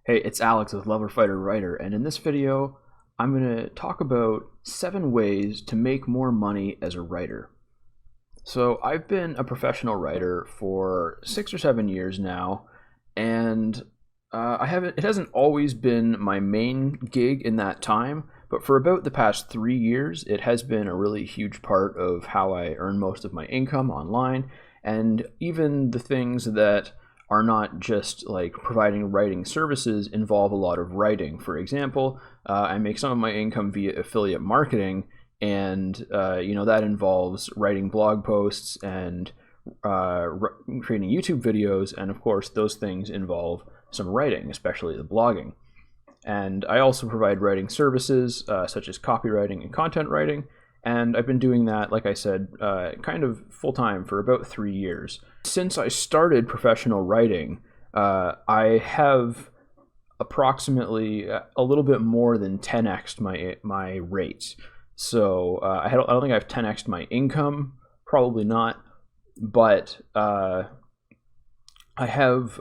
Hey, it's Alex with Lover Fighter Writer, and in this video, I'm going to talk about 7 ways to make more money as a writer. So I've been a professional writer for 6 or 7 years now, and it hasn't always been my main gig in that time, but for about the past 3 years, it has been a really huge part of how I earn most of my income online, and even the things that are not just like providing writing services involve a lot of writing. For example, I make some of my income via affiliate marketing, and that involves writing blog posts and creating YouTube videos, and of course those things involve some writing, especially the blogging. And I also provide writing services such as copywriting and content writing, and I've been doing that, like I said, kind of full-time for about 3 years. Since I started professional writing, I have approximately a little bit more than 10x'd my rates. So I don't think I've 10x'd my income, probably not, but I have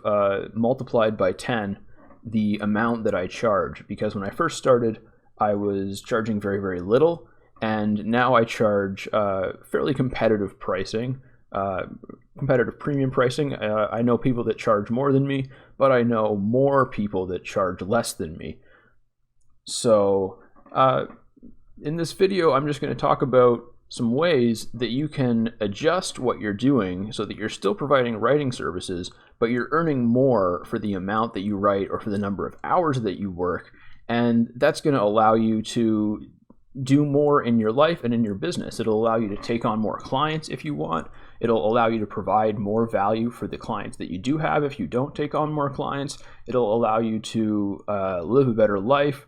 multiplied by 10 the amount that I charge, because when I first started, I was charging very, very little, and now I charge fairly competitive pricing, competitive premium pricing. I know people that charge more than me, but I know more people that charge less than me. So in this video, I'm just going to talk about some ways that you can adjust what you're doing so that you're still providing writing services, but you're earning more for the amount that you write or for the number of hours that you work. And that's going to allow you to do more in your life and in your business. It'll allow you to take on more clients if you want. It'll allow you to provide more value for the clients that you do have if you don't take on more clients. It'll allow you to live a better life,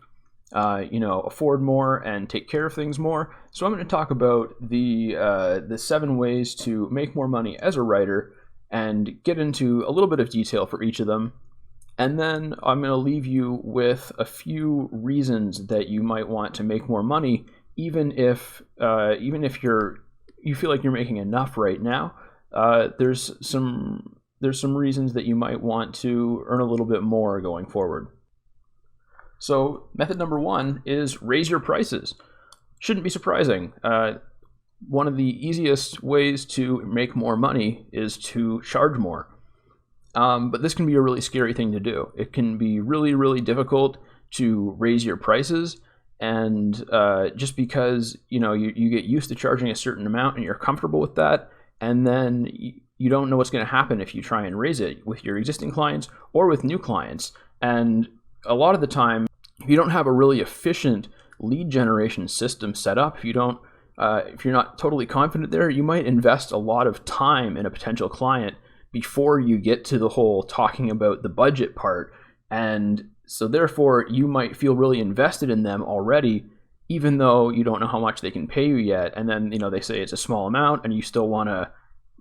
afford more and take care of things more. So I'm going to talk about the 7 ways to make more money as a writer and get into a little bit of detail for each of them. And then I'm going to leave you with a few reasons that you might want to make more money, even if you feel like you're making enough right now. There's some reasons that you might want to earn a little bit more going forward. So method number 1 is raise your prices. Shouldn't be surprising. One of the easiest ways to make more money is to charge more. But this can be a really scary thing to do. It can be really, really difficult to raise your prices, and just because you get used to charging a certain amount and you're comfortable with that, and then you don't know what's going to happen if you try and raise it with your existing clients or with new clients. And a lot of the time, if you don't have a really efficient lead generation system set up, if you're not totally confident there, you might invest a lot of time in a potential client before you get to the whole talking about the budget part. And so therefore you might feel really invested in them already, even though you don't know how much they can pay you yet. And then, they say it's a small amount and you still want to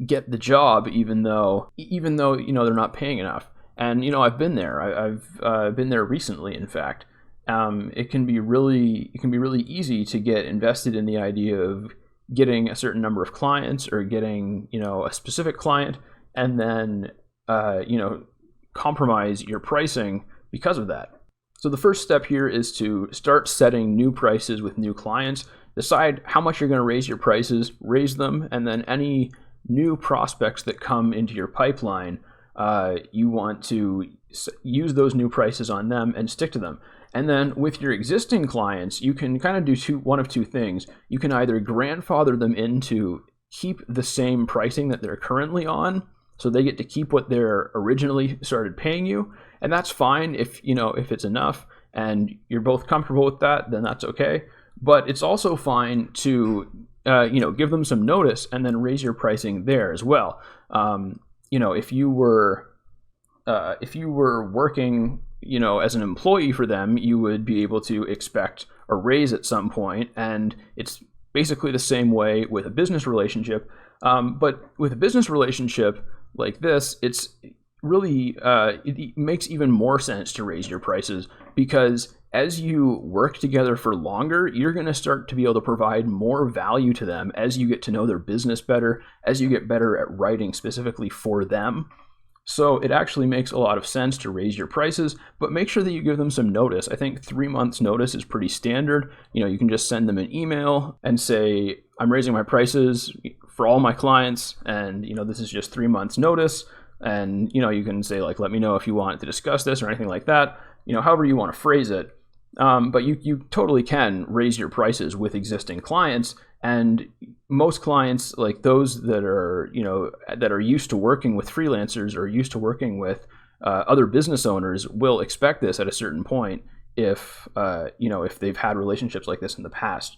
get the job, even though they're not paying enough. And, I've been there. I've been there recently, in fact. It can be really easy to get invested in the idea of getting a certain number of clients or getting, a specific client, and then, compromise your pricing because of that. So the first step here is to start setting new prices with new clients. Decide how much you're going to raise your prices, raise them, and then any new prospects that come into your pipeline, you want to use those new prices on them and stick to them. And then with your existing clients, you can kind of do one of two things. You can either grandfather them into keep the same pricing that they're currently on, so they get to keep what they're originally started paying you, and that's fine if it's enough and you're both comfortable with that, then that's okay. But it's also fine to give them some notice and then raise your pricing there as well. If you were working as an employee for them, you would be able to expect a raise at some point, and it's basically the same way with a business relationship. But with a business relationship like this, it's really it makes even more sense to raise your prices, because as you work together for longer, you're going to start to be able to provide more value to them as you get to know their business better, as you get better at writing specifically for them. So it actually makes a lot of sense to raise your prices, but make sure that you give them some notice. I think 3 months notice is pretty standard. You can just send them an email and say, I'm raising my prices for all my clients, and this is just 3 months notice. And you can say, like, let me know if you want to discuss this or anything like that, however you want to phrase it. But you totally can raise your prices with existing clients, and most clients, like those that are that are used to working with freelancers or used to working with other business owners, will expect this at a certain point if if they've had relationships like this in the past.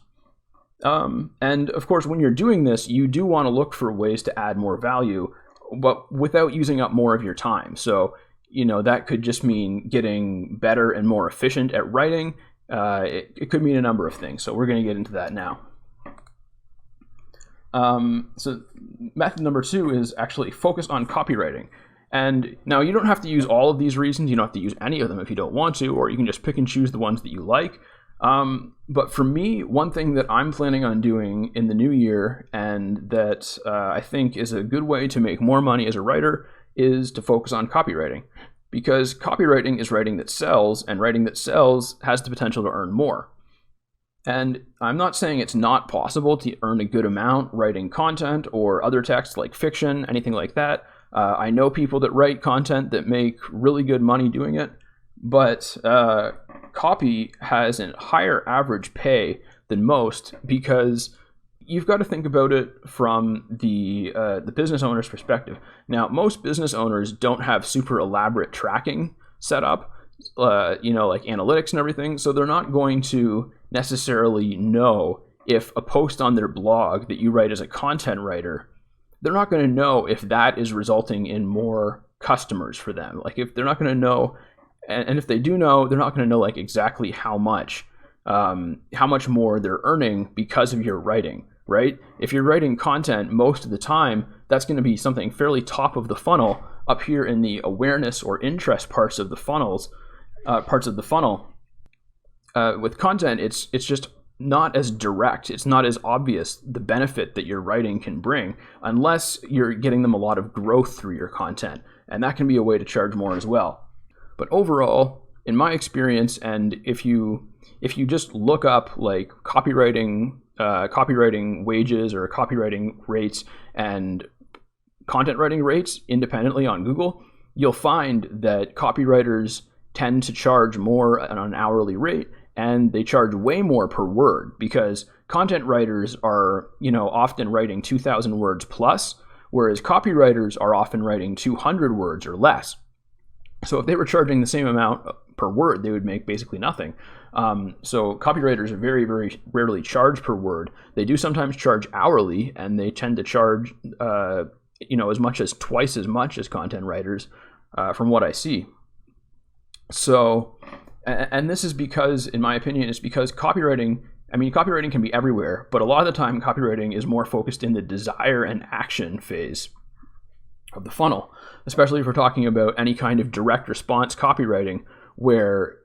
And of course, when you're doing this, you do want to look for ways to add more value, but without using up more of your time. So that could just mean getting better and more efficient at writing. It could mean a number of things. So we're going to get into that now. So method number 2 is actually focus on copywriting. And now you don't have to use all of these reasons. You don't have to use any of them if you don't want to, or you can just pick and choose the ones that you like. But for me, one thing that I'm planning on doing in the new year, and that I think is a good way to make more money as a writer, is to focus on copywriting. Because copywriting is writing that sells, and writing that sells has the potential to earn more. And I'm not saying it's not possible to earn a good amount writing content or other text like fiction, anything like that. I know people that write content that make really good money doing it, but copy has a higher average pay than most, because you've got to think about it from the business owner's perspective. Now, most business owners don't have super elaborate tracking set up, like analytics and everything, so they're not going to necessarily know if a post on their blog that you write as a content writer, they're not going to know if that is resulting in more customers for them. Like, if they're not going to know, and if they do know, they're not going to know like exactly how much more they're earning because of your writing, right? If you're writing content most of the time, that's going to be something fairly top of the funnel up here in the awareness or interest parts of the funnel. With content, it's just not as direct. It's not as obvious the benefit that your writing can bring, unless you're getting them a lot of growth through your content, and that can be a way to charge more as well. But overall, in my experience, and if you just look up like copywriting wages or copywriting rates and content writing rates independently on Google, you'll find that copywriters tend to charge more on an hourly rate, and they charge way more per word, because content writers are often writing 2,000 words plus, whereas copywriters are often writing 200 words or less. So if they were charging the same amount per word, they would make basically nothing. So copywriters are very, very rarely charged per word. They do sometimes charge hourly, and they tend to charge as much as twice as much as content writers, from what I see. So, and this is because, in my opinion, it's because copywriting can be everywhere, but a lot of the time copywriting is more focused in the desire and action phase of the funnel, especially if we're talking about any kind of direct response copywriting, where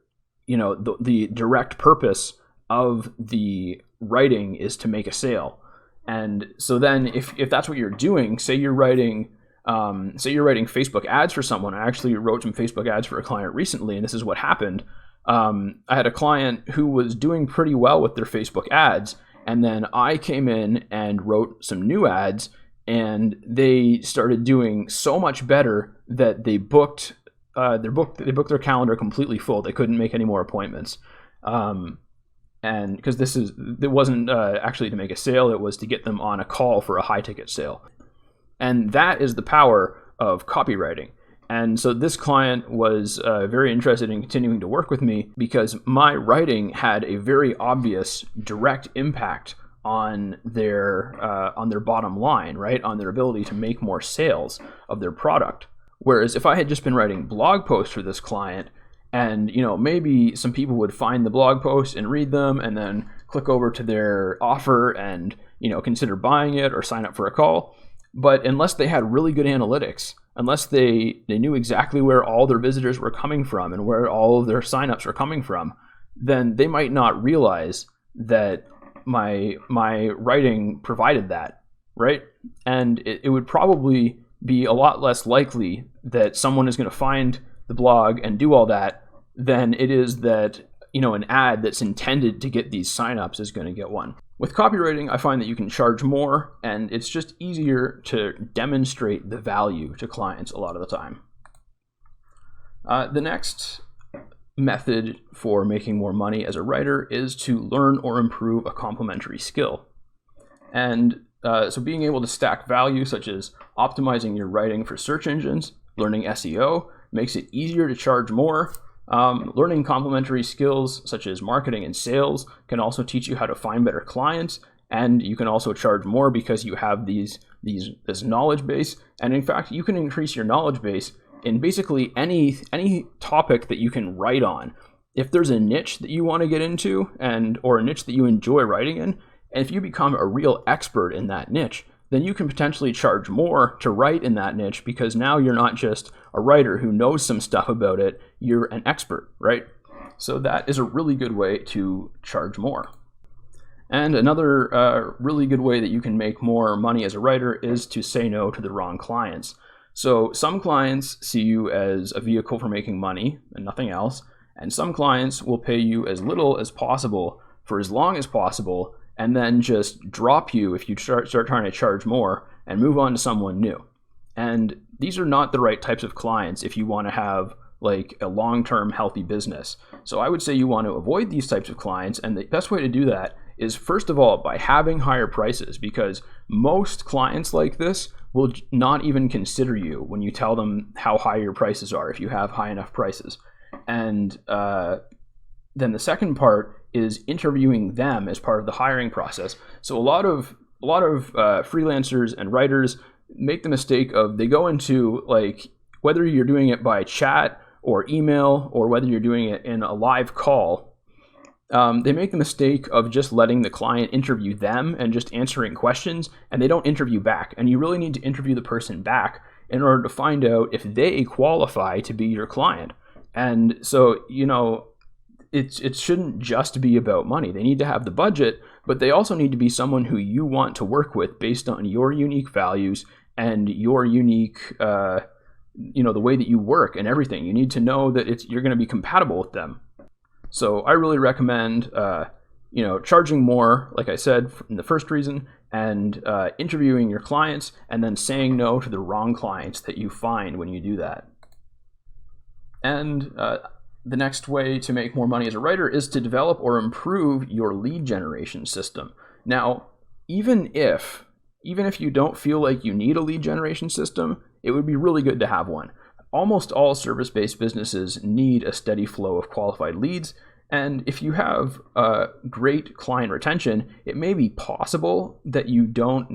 the direct purpose of the writing is to make a sale. And so then if that's what you're doing, say you're writing Facebook ads for someone. I actually wrote some Facebook ads for a client recently, and this is what happened. I had a client who was doing pretty well with their Facebook ads, and then I came in and wrote some new ads, and they started doing so much better that they booked their calendar completely full. They couldn't make any more appointments. And because it wasn't actually to make a sale, it was to get them on a call for a high ticket sale. And that is the power of copywriting. And so this client was very interested in continuing to work with me, because my writing had a very obvious direct impact on their bottom line, right? On their ability to make more sales of their product. Whereas if I had just been writing blog posts for this client, and maybe some people would find the blog posts and read them and then click over to their offer and consider buying it or sign up for a call. But unless they had really good analytics, unless they knew exactly where all their visitors were coming from and where all of their signups were coming from, then they might not realize that my writing provided that, right? And it would probably be a lot less likely that someone is going to find the blog and do all that than it is that, an ad that's intended to get these signups is going to get one. With copywriting, I find that you can charge more, and it's just easier to demonstrate the value to clients a lot of the time. The next method for making more money as a writer is to learn or improve a complementary skill. And so being able to stack value, such as optimizing your writing for search engines, learning SEO, makes it easier to charge more. Learning complementary skills such as marketing and sales can also teach you how to find better clients, and you can also charge more because you have this knowledge base. And in fact, you can increase your knowledge base in basically any topic that you can write on. If there's a niche that you want to get into or a niche that you enjoy writing in, and if you become a real expert in that niche, then you can potentially charge more to write in that niche, because now you're not just a writer who knows some stuff about it, you're an expert, right? So that is a really good way to charge more. And another really good way that you can make more money as a writer is to say no to the wrong clients. So some clients see you as a vehicle for making money and nothing else, and some clients will pay you as little as possible for as long as possible, and then just drop you if you start trying to charge more and move on to someone new. And these are not the right types of clients if you want to have like a long-term healthy business. So I would say you want to avoid these types of clients, and the best way to do that is, first of all, by having higher prices, because most clients like this will not even consider you when you tell them how high your prices are if you have high enough prices. And then the second part is interviewing them as part of the hiring process. So a lot of freelancers and writers make the mistake of, they go into, like, whether you're doing it by chat or email or whether you're doing it in a live call, they make the mistake of just letting the client interview them and just answering questions, and they don't interview back. And you really need to interview the person back in order to find out if they qualify to be your client. And so, it shouldn't just be about money. They need to have the budget, but they also need to be someone who you want to work with based on your unique values and your unique, the way that you work and everything. You need to know that you're going to be compatible with them. So I really recommend, charging more, like I said, in the first reason, and interviewing your clients, and then saying no to the wrong clients that you find when you do that. And the next way to make more money as a writer is to develop or improve your lead generation system. Now, even if you don't feel like you need a lead generation system, it would be really good to have one. Almost all service-based businesses need a steady flow of qualified leads, and if you have great client retention, it may be possible that you don't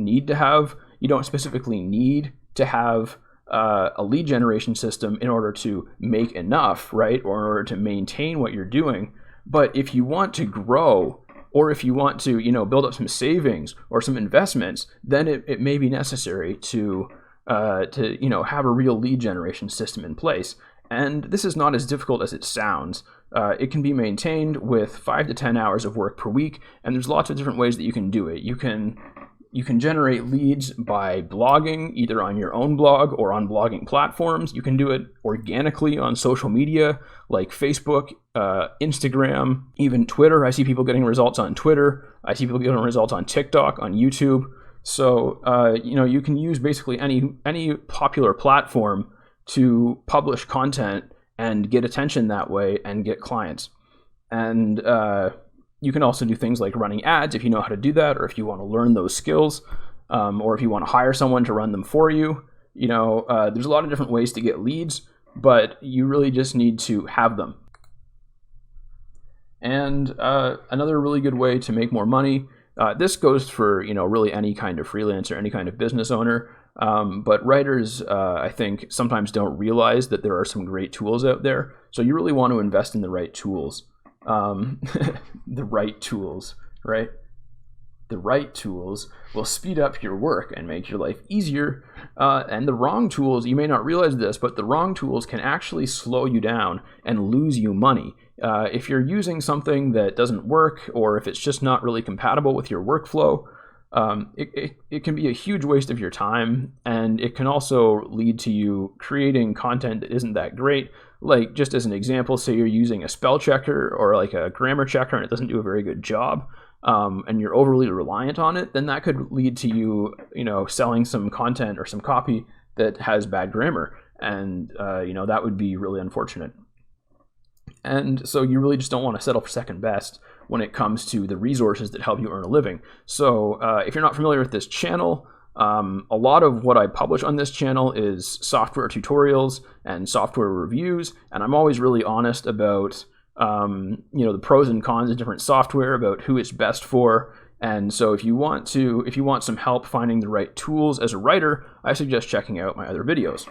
specifically need to have a lead generation system in order to make enough, right? Or in order to maintain what you're doing. But if you want to grow, or if you want to, build up some savings or some investments, then it may be necessary to have a real lead generation system in place. And this is not as difficult as it sounds. It can be maintained with 5 to 10 hours of work per week, and there's lots of different ways that you can do it. You can generate leads by blogging, either on your own blog or on blogging platforms. You can do it organically on social media like Facebook, Instagram, even Twitter. I see people getting results on Twitter. I see people getting results on TikTok, on YouTube. So, you can use basically any popular platform to publish content and get attention that way and get clients. And you can also do things like running ads if you know how to do that, or if you want to learn those skills, or if you want to hire someone to run them for you. There's a lot of different ways to get leads, but you really just need to have them. And another really good way to make more money, this goes for really any kind of freelancer, any kind of business owner, but writers, I think, sometimes don't realize that there are some great tools out there. So you really want to invest in the right tools. The right tools, right? The right tools will speed up your work and make your life easier. And the wrong tools, you may not realize this, but the wrong tools can actually slow you down and lose you money. If you're using something that doesn't work, or if it's just not really compatible with your workflow, it can be a huge waste of your time, and it can also lead to you creating content that isn't that great. Like, just as an example, say you're using a spell checker or like a grammar checker and it doesn't do a very good job, and you're overly reliant on it, then that could lead to you, selling some content or some copy that has bad grammar, and that would be really unfortunate. And so you really just don't want to settle for second best when it comes to the resources that help you earn a living. So if you're not familiar with this channel, a lot of what I publish on this channel is software tutorials and software reviews, and I'm always really honest about the pros and cons of different software, about who it's best for. And so if you want some help finding the right tools as a writer, I suggest checking out my other videos.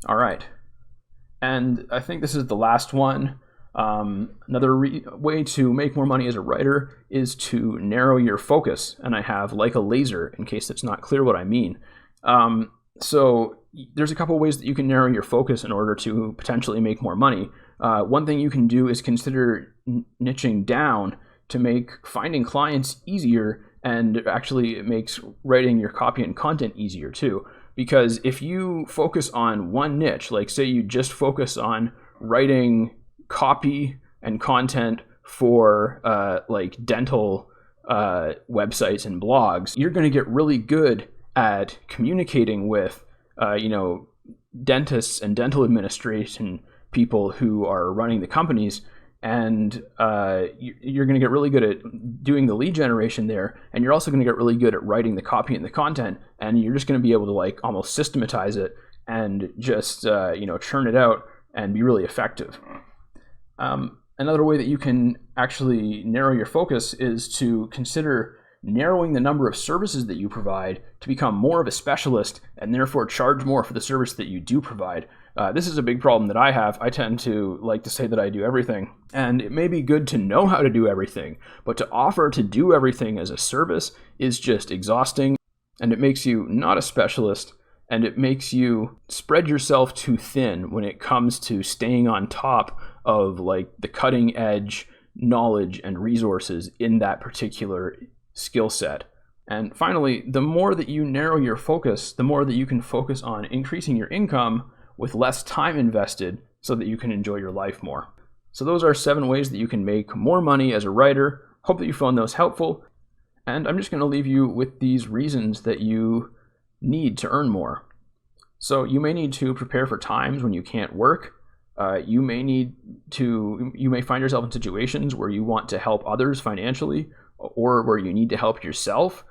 All right. And I think this is the last one. Another way to make more money as a writer is to narrow your focus. And I have like a laser, in case it's not clear what I mean. So there's a couple ways that you can narrow your focus in order to potentially make more money. One thing you can do is consider niching down to make finding clients easier, and actually it makes writing your copy and content easier too. Because if you focus on one niche, like say you just focus on writing copy and content for like dental websites and blogs, you're going to get really good at communicating with dentists and dental administration people who are running the companies, and you're going to get really good at doing the lead generation there, and you're also going to get really good at writing the copy and the content, and you're just going to be able to like almost systematize it and just churn it out and be really effective. Another way that you can actually narrow your focus is to consider narrowing the number of services that you provide to become more of a specialist, and therefore charge more for the service that you do provide. This is a big problem that I have. I tend to like to say that I do everything, and it may be good to know how to do everything, but to offer to do everything as a service is just exhausting, and it makes you not a specialist, and it makes you spread yourself too thin when it comes to staying on top of like the cutting edge knowledge and resources in that particular skill set. And finally, the more that you narrow your focus, the more that you can focus on increasing your income with less time invested, so that you can enjoy your life more. So those are 7 ways that you can make more money as a writer. Hope that you found those helpful. And I'm just going to leave you with these reasons that you need to earn more. So you may need to prepare for times when you can't work. You may find yourself in situations where you want to help others financially, or where you need to help yourself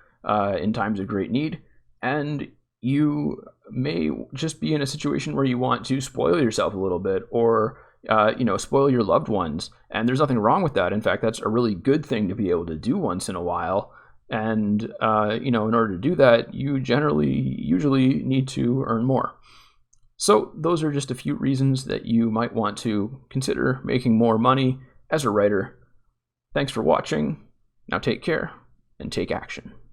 in times of great need. And you may just be in a situation where you want to spoil yourself a little bit, or spoil your loved ones. And there's nothing wrong with that. In fact, that's a really good thing to be able to do once in a while. And in order to do that, you usually need to earn more. So those are just a few reasons that you might want to consider making more money as a writer. Thanks for watching. Now take care and take action.